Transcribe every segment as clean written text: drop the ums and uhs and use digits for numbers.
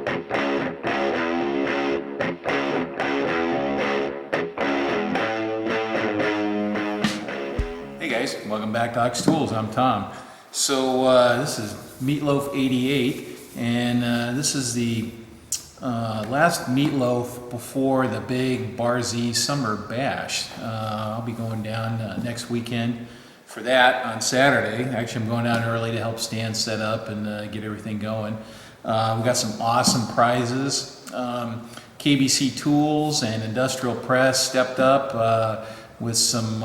Hey guys, welcome back to Ox Tools. I'm Tom. So this is Meatloaf 88, and this is the last Meatloaf before the big Bar Z Summer Bash. I'll be going down next weekend for that on Saturday. Actually, I'm going down early to help Stan set up and get everything going. We've got some awesome prizes. KBC Tools and Industrial Press stepped up with some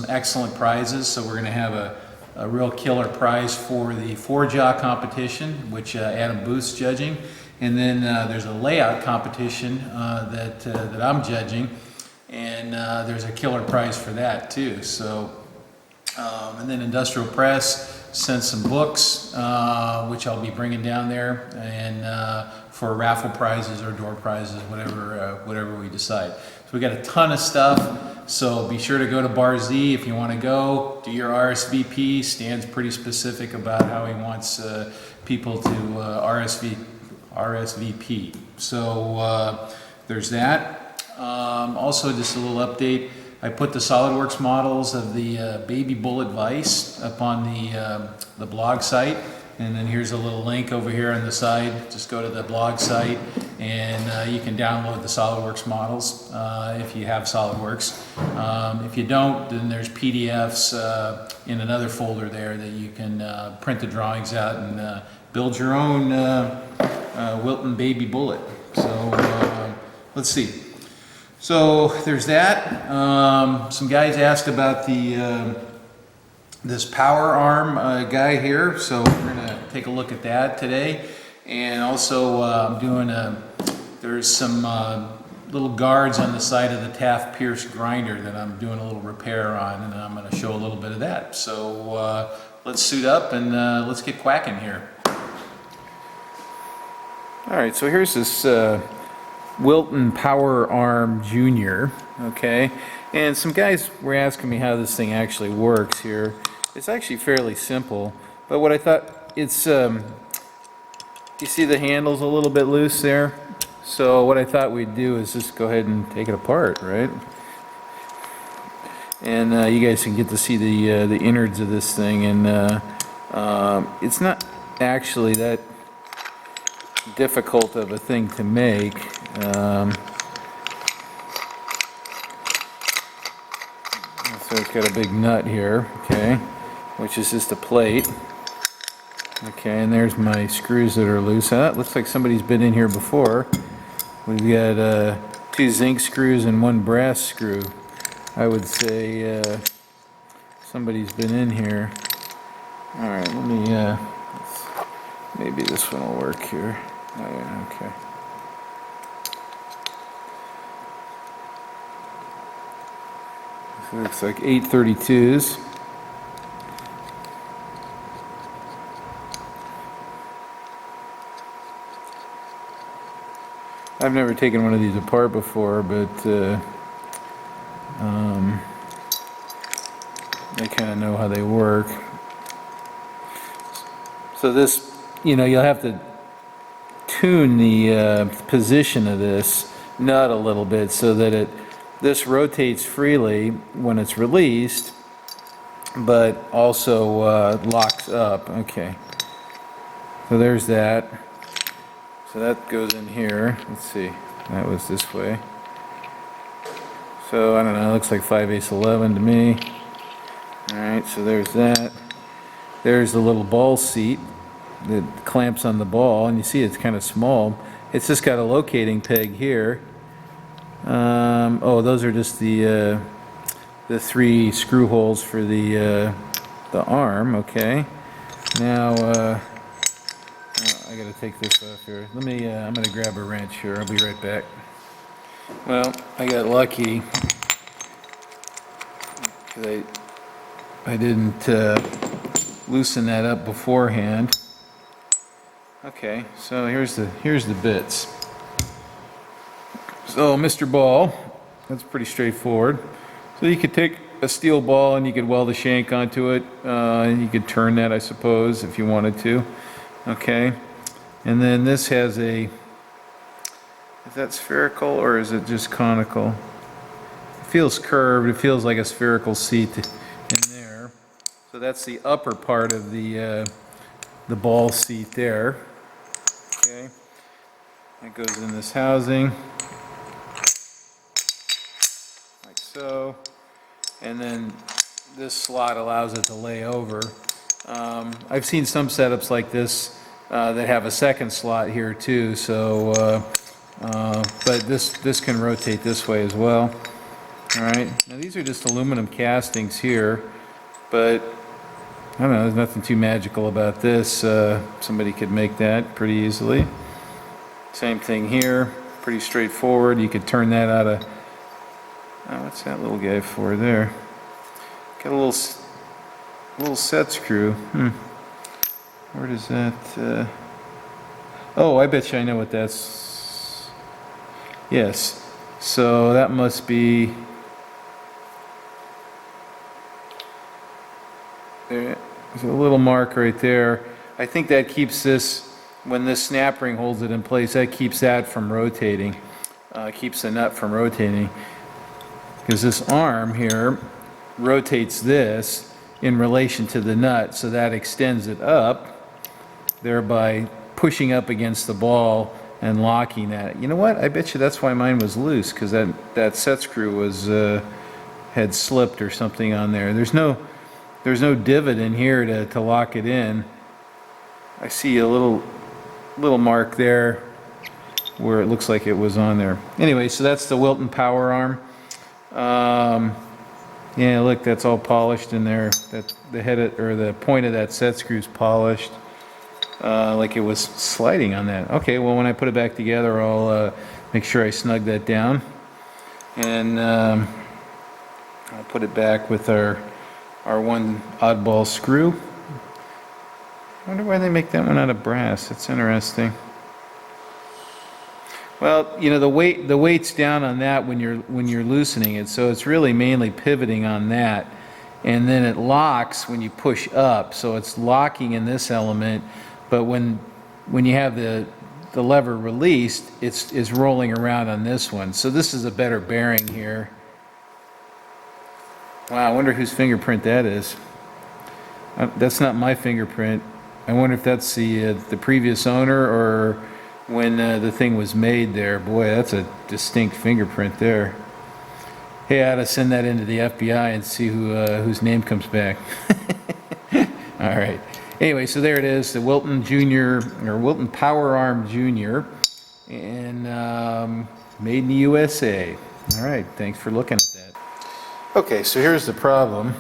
excellent prizes. So we're going to have a real killer prize for the 4-jaw competition, which Adam Booth's judging. And then there's a layout competition that I'm judging, and there's a killer prize for that too. So, and then Industrial Press sent some books, which I'll be bringing down there, and for raffle prizes or door prizes, whatever we decide. So we got a ton of stuff. So be sure to go to Bar Z if you want to go. Do your RSVP. Stan's pretty specific about how he wants people to RSVP. So there's that. Also, just a little update. I put the SolidWorks models of the Baby Bullet Vise up on the blog site. And then here's a little link over here on the side. Just go to the blog site and you can download the SolidWorks models if you have SolidWorks. If you don't, then there's PDFs in another folder there that you can print the drawings out and build your own Wilton Baby Bullet. So let's see. So there's that. Some guys asked about this power arm guy here, so we're gonna take a look at that today. And also I'm doing there's some little guards on the side of the Taft Pierce grinder that I'm doing a little repair on, and I'm gonna show a little bit of that. So let's suit up and let's get quacking here. All right, so here's this Wilton Power Arm Junior, okay? And some guys were asking me how this thing actually works here. It's actually fairly simple, but what I thought, it's, you see the handle's a little bit loose there? So what I thought we'd do is just go ahead and take it apart, right? And you guys can get to see the innards of this thing, and it's not actually that difficult of a thing to make. So it's got a big nut here, okay, which is just a plate. Okay, and there's my screws that are loose. It looks like somebody's been in here before. We've got 2 zinc screws and 1 brass screw. I would say somebody's been in here. All right, let me, maybe this one will work here. Oh, yeah, okay. So it looks like 832s. I've never taken one of these apart before, but I kind of know how they work. So this, you know, you'll have to tune the position of this nut a little bit so that this rotates freely when it's released, but also locks up. Okay, so there's that. So that goes in here. Let's see, that was this way. So I don't know, it looks like 5/8 to me. All right, so there's that. There's the little ball seat that clamps on the ball, and you see it's kind of small. It's just got a locating peg here. Oh, those are just the 3 screw holes for the arm. Okay. Now I gotta take this off here. Let me. I'm gonna grab a wrench here. I'll be right back. Well, I got lucky because I didn't loosen that up beforehand. Okay, so here's the bits. So Mr. Ball, that's pretty straightforward. So you could take a steel ball and you could weld a shank onto it. And you could turn that, I suppose, if you wanted to. Okay, and then this has a Is that spherical or is it just conical? It feels curved. It feels like a spherical seat in there. So that's the upper part of the ball seat there. Okay, that goes in this housing, like so. And then this slot allows it to lay over. I've seen some setups like this that have a second slot here too. So, but this can rotate this way as well. All right. Now these are just aluminum castings here, but I don't know. There's nothing too magical about this. Somebody could make that pretty easily. Same thing here. Pretty straightforward. You could turn that out of. Oh, what's that little guy for there? Got a little set screw. Where does that? Oh, I bet you I know what that's. Yes. So that must be. There's a little mark right there. I think that keeps this. When this snap ring holds it in place, that keeps that from rotating. Keeps the nut from rotating. Because this arm here rotates this in relation to the nut, so that extends it up, thereby pushing up against the ball and locking that. You know what? I bet you that's why mine was loose, because that set screw was had slipped or something on there. There's no divot in here to lock it in. I see a little mark there where it looks like it was on there. Anyway, so that's the Wilton power arm. Yeah, look, that's all polished in there. That the head or the point of that set screw is polished, like it was sliding on that. Okay, well when I put it back together, I'll make sure I snug that down, and I'll put it back with our one oddball screw. I wonder why they make that one out of brass. That's interesting. Well, you know, the weight's down on that when you're loosening it, so it's really mainly pivoting on that, and then it locks when you push up, so it's locking in this element, but when you have the lever released, it's rolling around on this one. So this is a better bearing here. Wow, I wonder whose fingerprint that is. That's not my fingerprint. I wonder if that's the previous owner or when the thing was made there. Boy, that's a distinct fingerprint there. Hey, I ought to send that into the FBI and see whose name comes back. All right. Anyway, so there it is, the Wilton Junior, or Wilton Power Arm Junior, and made in the USA. All right, thanks for looking at that. Okay, so here's the problem.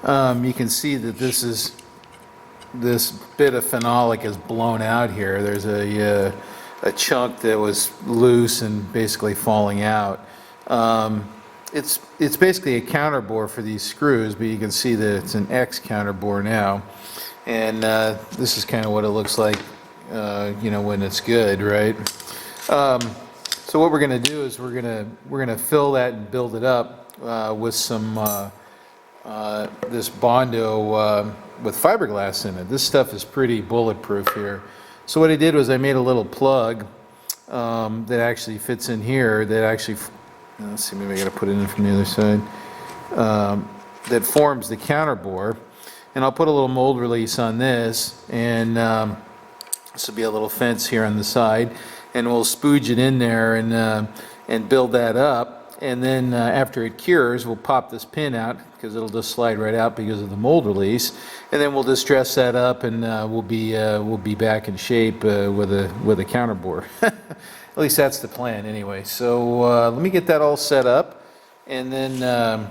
You can see that this bit of phenolic is blown out here. There's a chunk that was loose and basically falling out. It's basically a counterbore for these screws, but you can see that it's an X counterbore now. And this is kind of what it looks like, you know, when it's good, right? So what we're going to do is we're going to fill that and build it up with some this Bondo with fiberglass in it. This stuff is pretty bulletproof here. So what I did was I made a little plug that actually fits in here. That actually, let's see, maybe I got to put it in from the other side. That forms the counterbore. And I'll put a little mold release on this, and this will be a little fence here on the side, and we'll spooge it in there and build that up. And then after it cures, we'll pop this pin out because it'll just slide right out because of the mold release. And then we'll just dress that up, and we'll be back in shape with a counterbore. At least that's the plan, anyway. So let me get that all set up, and then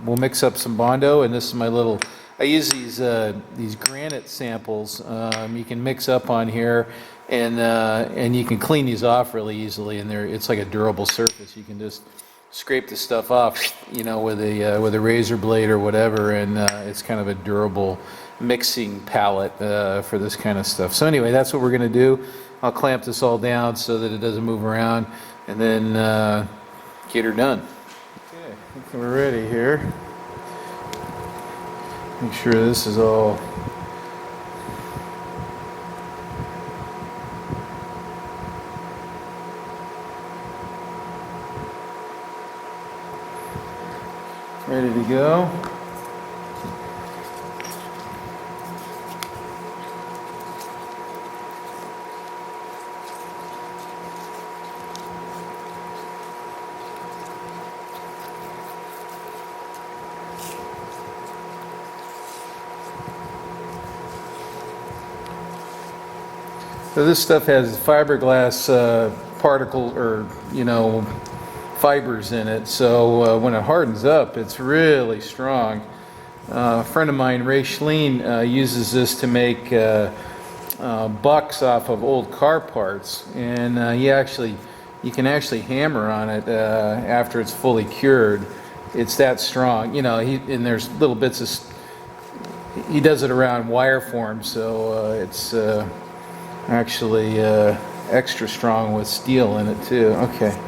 we'll mix up some Bondo. And this is my little. I use these granite samples. You can mix up on here. And you can clean these off really easily, and it's like a durable surface. You can just scrape the stuff off, you know, with a razor blade or whatever, and it's kind of a durable mixing palette for this kind of stuff. So anyway, that's what we're going to do. I'll clamp this all down so that it doesn't move around, and then get her done. Okay, I think we're ready here. Make sure this is all. Ready to go. So this stuff has fiberglass particle or fibers in it. So when it hardens up, it's really strong. A friend of mine, Ray Schleen, uses this to make bucks off of old car parts, and you can actually hammer on it after it's fully cured. It's that strong, and there's little bits of. He does it around wire form, so it's actually extra strong with steel in it too. Okay.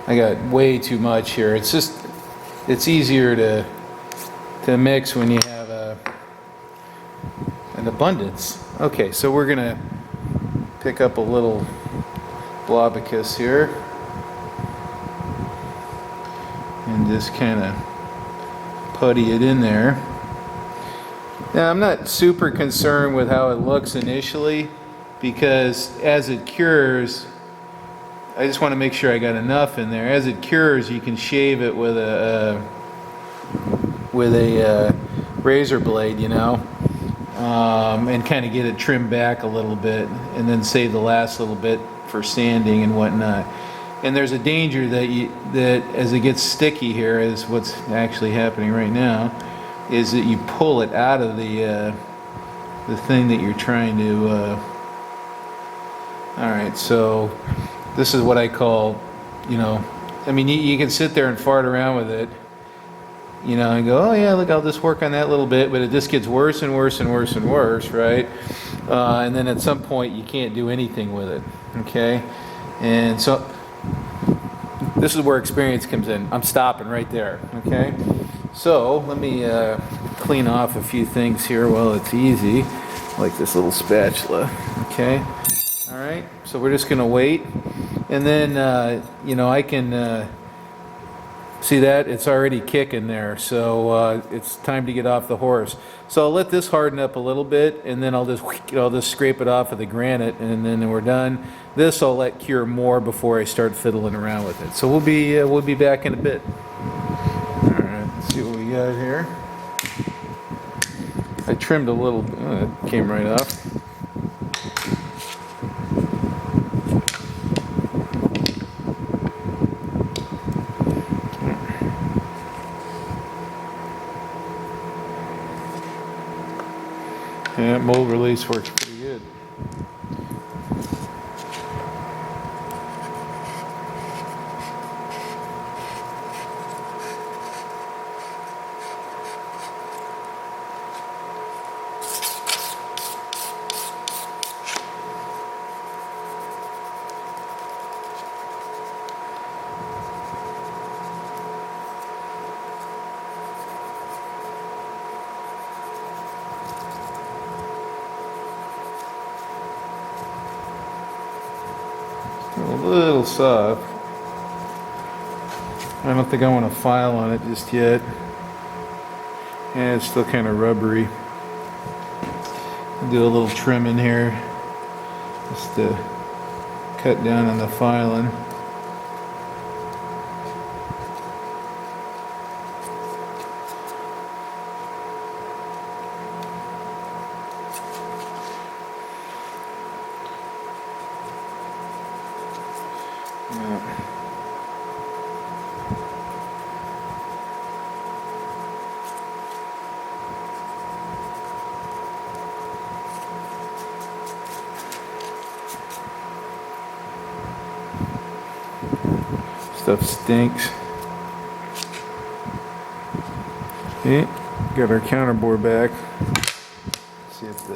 I got way too much here. It's easier to mix when you have an abundance. Okay, so we're gonna pick up a little blobicus here and just kind of putty it in there. Now I'm not super concerned with how it looks initially, because as it cures, I just want to make sure I got enough in there. As it cures, you can shave it with a razor blade, and kind of get it trimmed back a little bit, and then save the last little bit for sanding and whatnot. And there's a danger that as it gets sticky here, is what's actually happening right now, is that you pull it out of the thing that you're trying to. All right, so this is what I call, I mean, you can sit there and fart around with it, and go, oh yeah, look, I'll just work on that little bit, but it just gets worse and worse and worse and worse, right? And then at some point you can't do anything with it, okay? And so this is where experience comes in. I'm stopping right there, okay? So let me clean off a few things here while it's easy, like this little spatula, okay? All right, so we're just gonna wait, and then I can see that it's already kicking there, so it's time to get off the horse. So I'll let this harden up a little bit, and then I'll just scrape it off of the granite, and then we're done. This I'll let cure more before I start fiddling around with it. So we'll be back in a bit. All right, let's see what we got here. I trimmed a little. It came right off. Yeah, mold release works pretty good. A little soft. I don't think I want to file on it just yet. And it's still kind of rubbery. I'll do a little trim in here just to cut down on the filing. Stuff stinks. Okay, got our counterbore back. Let's see if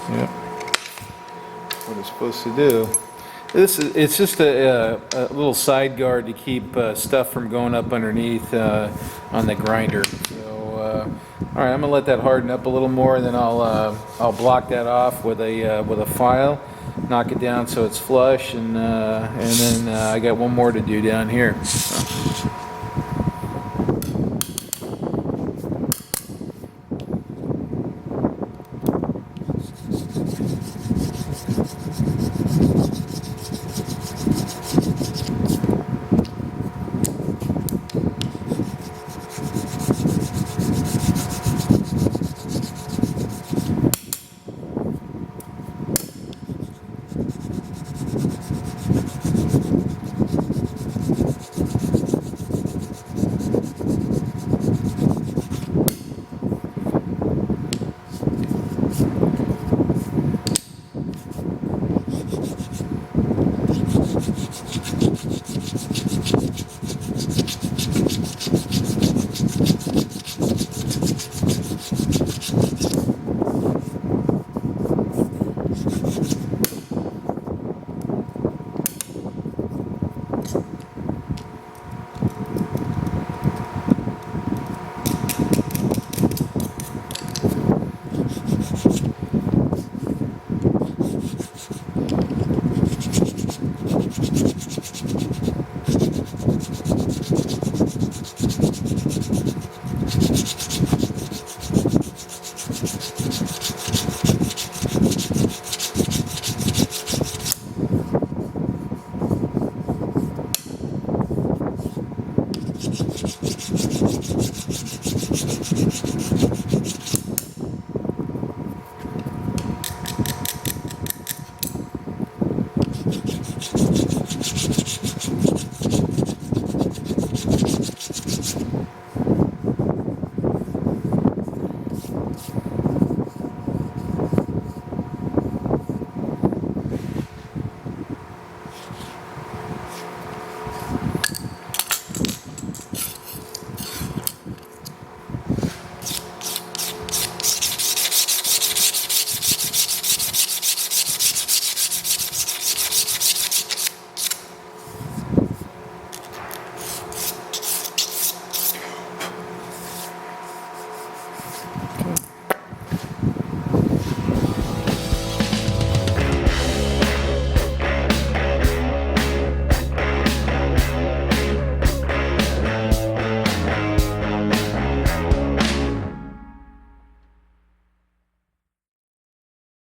yep, what it's supposed to do. It's just a little side guard to keep stuff from going up underneath on the grinder. So all right, I'm gonna let that harden up a little more, and then I'll block that off with a file, knock it down so it's flush, and then I got one more to do down here. So.